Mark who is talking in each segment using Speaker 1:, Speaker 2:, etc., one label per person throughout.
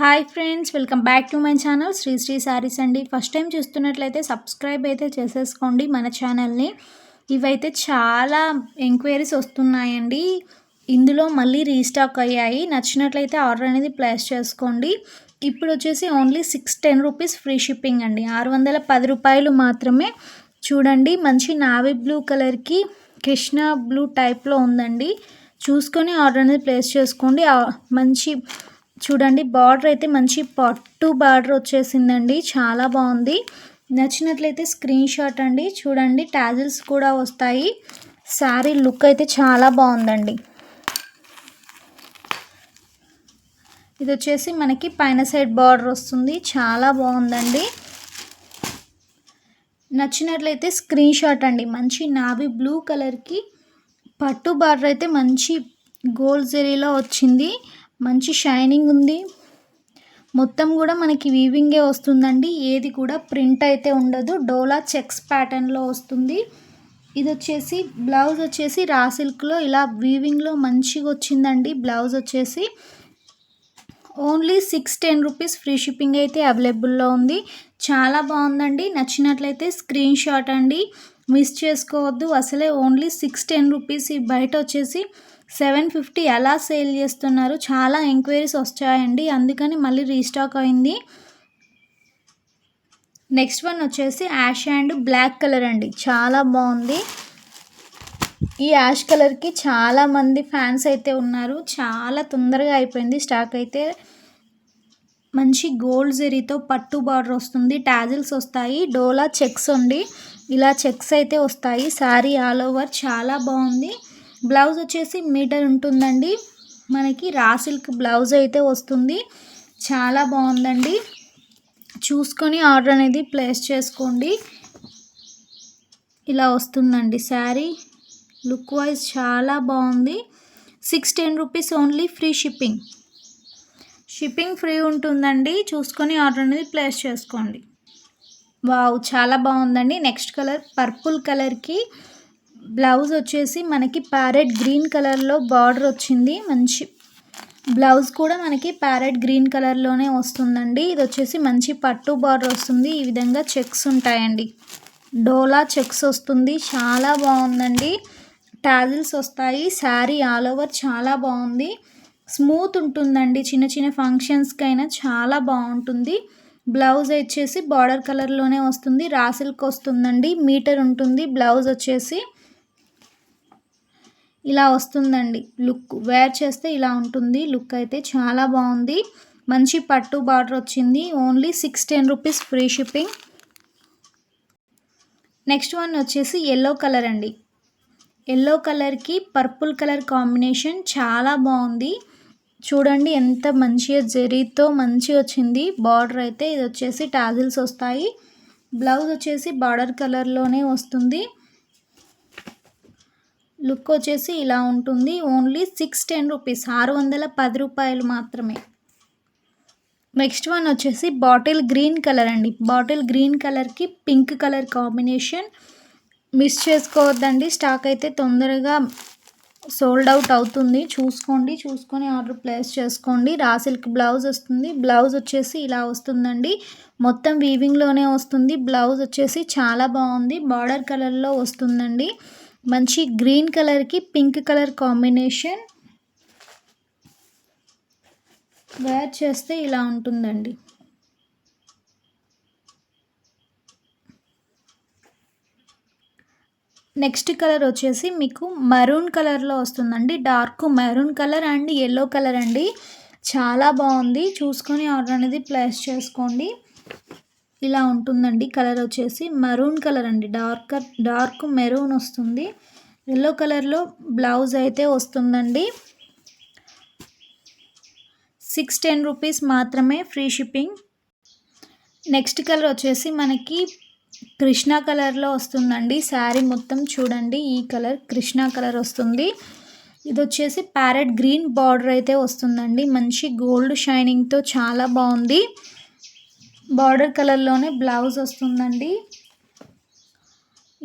Speaker 1: Hi friends, welcome back to my channel Sri Sri Sarees అండి. First time చూస్తున్నట్లయితే subscribe అయితే చేసేసుకోండి మన ఛానల్ని. ఇవైతే చాలా ఎంక్వైరీస్ వస్తున్నాయండి. ఇందులో మళ్ళీ రీస్టాక్ అయ్యాయి. నచ్చినట్లయితే ఆర్డర్ అనేది ప్లేస్ చేసుకోండి. ఇప్పుడు వచ్చేసి ఓన్లీ 610 రూపీస్ ఫ్రీ షిప్పింగ్ అండి. 610 రూపాయలు మాత్రమే. చూడండి, మంచి నావీ బ్లూ కలర్కి కృష్ణ బ్లూ టైప్లో ఉందండి. చూసుకొని ఆర్డర్ అనేది ప్లేస్ చేసుకోండి. మంచి చూడండి, బార్డర్ అయితే మంచి పట్టు బార్డర్ వచ్చేసిందండి. చాలా బాగుంది. నచ్చినట్లయితే స్క్రీన్ షాట్ అండి. చూడండి, టాజిల్స్ కూడా వస్తాయి. శారీ లుక్ అయితే చాలా బాగుందండి. ఇది వచ్చేసి మనకి పైన సైడ్ బార్డర్ వస్తుంది. చాలా బాగుందండి. నచ్చినట్లయితే స్క్రీన్ షాట్ అండి. మంచి నావీ బ్లూ కలర్కి పట్టు బార్డర్ అయితే మంచి గోల్డ్ జరీలో వచ్చింది. మంచి షైనింగ్ ఉంది. మొత్తం కూడా మనకి వీవింగే వస్తుందండి. ఏది కూడా ప్రింట్ అయితే ఉండదు. డోలా చెక్స్ ప్యాటర్న్లో వస్తుంది. ఇది వచ్చేసి బ్లౌజ్ వచ్చేసి రా సిల్క్లో ఇలా వీవింగ్లో మంచిగా వచ్చిందండి. బ్లౌజ్ వచ్చేసి ఓన్లీ 610 రూపీస్ ఫ్రీ షిప్పింగ్ అయితే అవైలబుల్లో ఉంది. చాలా బాగుందండి. నచ్చినట్లయితే స్క్రీన్ షాట్ అండి. మిస్ చేసుకోవద్దు. అసలే ఓన్లీ 610 రూపీస్. ఈ బయట వచ్చేసి 750 ఎలా సేల్ చేస్తున్నారు. చాలా ఎంక్వైరీస్ వచ్చాయండి, అందుకని మళ్ళీ రీస్టాక్ అయింది. నెక్స్ట్ వన్ వచ్చేసి యాష్ అండ్ బ్లాక్ కలర్ అండి. చాలా బాగుంది. ఈ యాష్ కలర్కి చాలామంది ఫ్యాన్స్ అయితే ఉన్నారు. చాలా తొందరగా అయిపోయింది స్టాక్ అయితే. మంచి గోల్డ్ జరీతో పట్టు బార్డర్ వస్తుంది. టాజిల్స్ వస్తాయి. డోలా చెక్స్ ఉండి ఇలా చెక్స్ అయితే వస్తాయి. శారీ ఆల్ ఓవర్ చాలా బాగుంది. బ్లౌజ్ వచ్చేసి మీటర్ ఉంటుందండి. మనకి రా సిల్క్ బ్లౌజ్ అయితే వస్తుంది. చాలా బాగుందండి. చూసుకొని ఆర్డర్ అనేది ప్లేస్ చేసుకోండి. ఇలా వస్తుందండి శారీ. లుక్ వైజ్ చాలా బాగుంది. 610 rupees only free shipping. Shipping free ఉంటుందండి. చూసుకొని ఆర్డర్ అనేది ప్లేస్ చేసుకోండి. వావ్, చాలా బాగుందండి. నెక్స్ట్ కలర్ పర్పుల్ కలర్కి బ్లౌజ్ వచ్చేసి మనకి ప్యారెట్ గ్రీన్ కలర్లో బార్డర్ వచ్చింది. మంచి బ్లౌజ్ కూడా మనకి ప్యారెట్ గ్రీన్ కలర్లోనే వస్తుందండి. ఇది వచ్చేసి మంచి పట్టు బార్డర్ వస్తుంది. ఈ విధంగా చెక్స్ ఉంటాయండి. డోలా చెక్స్ వస్తుంది. చాలా బాగుందండి. టాజిల్స్ వస్తాయి. శారీ ఆల్ ఓవర్ చాలా బాగుంది. స్మూత్ ఉంటుందండి. చిన్న చిన్న ఫంక్షన్స్కైనా చాలా బాగుంటుంది. బ్లౌజ్ వచ్చేసి బార్డర్ కలర్లోనే వస్తుంది. రా సిల్క్ వస్తుందండి. మీటర్ ఉంటుంది. బ్లౌజ్ వచ్చేసి ఇలా వస్తుందండి. లుక్ వేర్ చేస్తే ఇలా ఉంటుంది. లుక్ అయితే చాలా బాగుంది. మంచి పట్టు బార్డర్ వచ్చింది. Only 610 rupees free shipping. Next one వచ్చేసి ఎల్లో కలర్ అండి. ఎల్లో కలర్కి పర్పుల్ కలర్ కాంబినేషన్ చాలా బాగుంది. చూడండి, ఎంత మంచిగా జరీతో మంచి వచ్చింది బార్డర్ అయితే. ఇది వచ్చేసి టాజిల్స్ వస్తాయి. బ్లౌజ్ వచ్చేసి బార్డర్ కలర్లోనే వస్తుంది. లుక్ వచ్చేసి ఇలా ఉంటుంది. Only 610 rupees. 610 రూపాయలు మాత్రమే. నెక్స్ట్ వన్ వచ్చేసి బాటిల్ గ్రీన్ కలర్ అండి. బాటిల్ గ్రీన్ కలర్కి పింక్ కలర్ కాంబినేషన్. మిస్ చేసుకోవద్దండి. స్టాక్ అయితే తొందరగా సోల్డ్ అవుట్ అవుతుంది. చూసుకొని ఆర్డర్ ప్లేస్ చేసుకోండి. రా సిల్క్ బ్లౌజ్ వస్తుంది. బ్లౌజ్ వచ్చేసి ఇలా వస్తుందండి. మొత్తం వీవింగ్లోనే వస్తుంది. బ్లౌజ్ వచ్చేసి చాలా బాగుంది. బార్డర్ కలర్లో వస్తుందండి. మంచి గ్రీన్ కలర్కి పింక్ కలర్ కాంబినేషన్. వేర్ చేస్తే ఇలా ఉంటుందండి. నెక్స్ట్ కలర్ వచ్చేసి మీకు మరూన్ కలర్లో వస్తుందండి. Dark maroon colour and yellow colour అండి. చాలా బాగుంది. చూసుకొని ఆర్డర్ అనేది ప్లేస్ చేసుకోండి. ఇలా ఉంటుందండి. కలర్ వచ్చేసి మరూన్ కలర్ అండి. డార్క్ మెరూన్ వస్తుంది. ఎల్లో కలర్లో బ్లౌజ్ అయితే వస్తుందండి. 610 రూపీస్ మాత్రమే ఫ్రీ షిప్పింగ్. నెక్స్ట్ కలర్ వచ్చేసి మనకి కృష్ణ కలర్లో వస్తుందండి. శారీ మొత్తం చూడండి, ఈ కలర్ కృష్ణ కలర్ వస్తుంది. ఇది వచ్చేసి ప్యారెట్ గ్రీన్ బార్డర్ అయితే వస్తుందండి. మంచి గోల్డ్ షైనింగ్తో చాలా బాగుంది. బార్డర్ కలర్లోనే బ్లౌజ్ వస్తుందండి.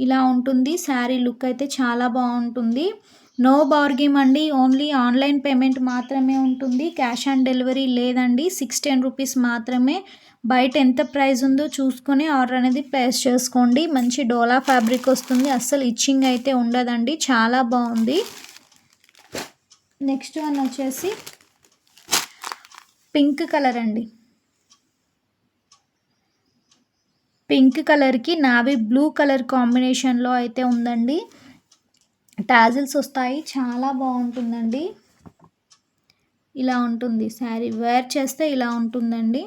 Speaker 1: ఇలా ఉంటుంది శారీ లుక్ అయితే చాలా బాగుంటుంది. నో బార్గింగ్ అండి, ఓన్లీ ఆన్లైన్ పేమెంట్ మాత్రమే ఉంటుంది. క్యాష్ ఆన్ డెలివరీ లేదండి. 610 రూపీస్ మాత్రమే. బయట ఎంత ప్రైస్ ఉందో చూసుకొని ఆర్డర్ అనేది ప్లేస్ చేసుకోండి. మంచి డోలా ఫ్యాబ్రిక్ వస్తుంది, అస్సలు ఇచ్చింగ్ అయితే ఉండదండి, చాలా బాగుంది. నెక్స్ట్ వన్ వచ్చేసి పింక్ కలర్ అండి. పింక్ కలర్కి నావీ బ్లూ కలర్ కాంబినేషన్లో అయితే ఉందండి. టాజిల్స్ వస్తాయి, చాలా బాగుంటుందండి. ఇలా ఉంటుంది శారీ, వేర్ చేస్తే ఇలా ఉంటుందండి.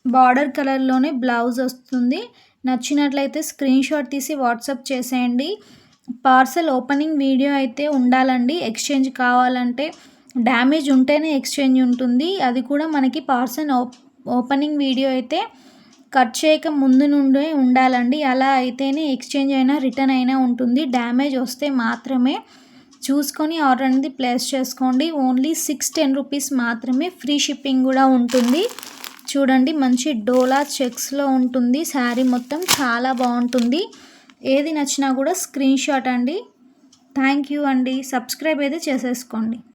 Speaker 1: బార్డర్ కలర్లోనే బ్లౌజ్ వస్తుంది. నచ్చినట్లయితే స్క్రీన్ షాట్ తీసి వాట్సాప్ చేసేయండి. పార్సల్ ఓపెనింగ్ వీడియో అయితే ఉండాలండి. ఎక్స్చేంజ్ కావాలంటే, డ్యామేజ్ ఉంటేనే ఎక్స్చేంజ్ ఉంటుంది. అది కూడా మనకి పార్సల్ ఓపెనింగ్ వీడియో అయితే కట్ చేయక ముందు నుండే ఉండాలండి. అలా అయితేనే ఎక్స్చేంజ్ అయినా రిటర్న్ అయినా ఉంటుంది. డ్యామేజ్ వస్తే మాత్రమే చూసుకొని ఆర్డర్ అనేది ప్లేస్ చేసుకోండి. ఓన్లీ 610 రూపీస్ మాత్రమే. ఫ్రీ షిప్పింగ్ కూడా ఉంటుంది. చూడండి, మంచి డోలా చెక్స్లో ఉంటుంది శారీ మొత్తం, చాలా బాగుంటుంది. ఏది నచ్చినా కూడా స్క్రీన్ షాట్ అండి. థ్యాంక్ యూ అండి. సబ్స్క్రైబ్ అయితే చేసేసుకోండి.